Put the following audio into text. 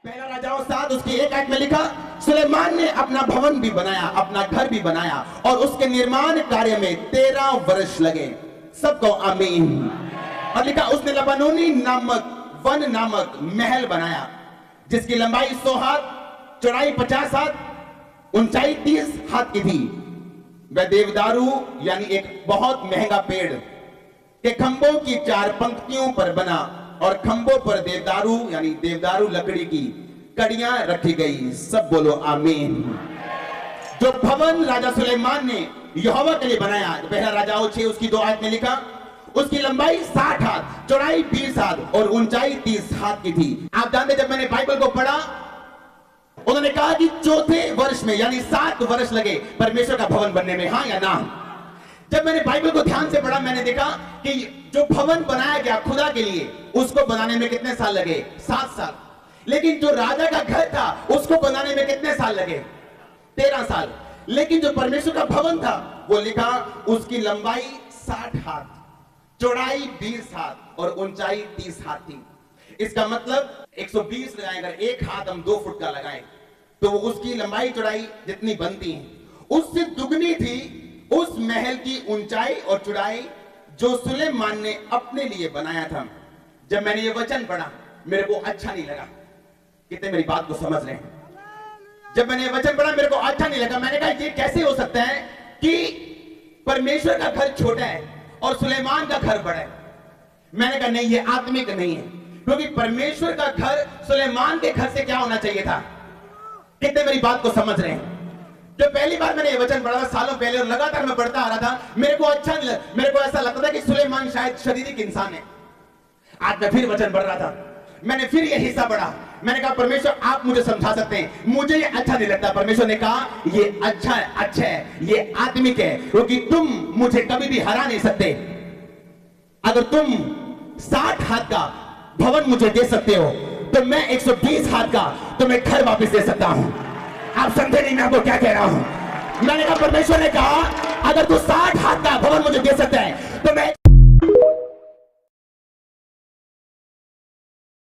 पहला राजाओं 7 उसकी 1 आयत में लिखा, सुलेमान ने अपना भवन भी बनाया, अपना घर भी बनाया और उसके निर्माण कार्य में 13 वर्ष लगे। सबको आमीन। और लिखा उसने लबानोनी नामक वन नामक महल बनाया जिसकी लंबाई 100 हाथ, चौड़ाई 50 हाथ, ऊंचाई 30 हाथ की थी। वह देवदारू यानी एक बहुत महंगा पेड़ के खंभों की 4 पंक्तियों पर बना और खंभों पर देवदारू यानी देवदारू लकड़ी की कड़ियां रखी गई। सब बोलो आमीन। जो भवन राजा सुलेमान ने यहोवा के लिए बनाया, पहला राजाओं 6 उसकी 2 आयत में लिखा, उसकी लंबाई 60 हाथ, चौड़ाई 20 हाथ और ऊंचाई 30 हाथ की थी। आप जानते, जब मैंने बाइबल को पढ़ा, उन्होंने कहा कि 4थे वर्ष में यानी 7 वर्ष लगे परमेश्वर का भवन बनने में। हाँ या ना? जब मैंने बाइबल को ध्यान से पढ़ा, मैंने देखा कि जो भवन बनाया गया खुदा के लिए, उसको बनाने में कितने साल लगे? 7 साल। लेकिन जो राजा का घर था उसको बनाने में कितने साल लगे? 13 साल। लेकिन जो परमेश्वर का भवन था, वो लिखा उसकी लंबाई 60 हाथ, चौड़ाई 20 हाथ और ऊंचाई 30 हाथ थी। इसका मतलब 120 लगाए, अगर 1 हाथ हम 2 फुट का लगाएं तो उसकी लंबाई चौड़ाई जितनी बनती है उससे दुगनी थी उस महल की ऊंचाई और चौड़ाई जो सुलेमान ने अपने लिए बनाया था। जब मैंने ये वचन पढ़ा मेरे को अच्छा नहीं लगा। कितने मेरी बात को समझ रहे हैं? जब मैंने ये वचन पढ़ा मेरे को अच्छा नहीं लगा। मैंने कहा ये कैसे हो सकता है कि परमेश्वर का घर छोटा है और सुलेमान का घर बड़ा है? मैंने कहा नहीं, ये आत्मिक नहीं है, क्योंकि परमेश्वर का घर सुलेमान के घर से क्या होना चाहिए था? कितने मेरी बात को समझ रहे हैं? जब पहली बार मैंने ये वचन पढ़ा था सालों पहले और लगातार मैं पढ़ता आ रहा था, मेरे को अच्छा नहीं लगा। मेरे को ऐसा लगता था कि सुलेमान शायद शारीरिक इंसान है। आज मैं फिर वचन पढ़ रहा था, मैंने फिर ये हिस्सा पढ़ा। मैंने कहा परमेश्वर आप मुझे समझा सकते हैं, मुझे ये अच्छा नहीं लगता। परमेश्वर ने कहा ये अच्छा है, ये आत्मिक है, क्योंकि तुम मुझे कभी भी हरा नहीं सकते। अगर तुम 60 हाथ का भवन मुझे दे सकते हो तो मैं 120 हाथ का तुम्हें घर वापस दे सकता हूं। आप समझे नहीं मैं आपको क्या कह रहा हूं? मैंने कहा परमेश्वर ने कहा अगर तू 60 हाथ का भवन मुझे दे सकता है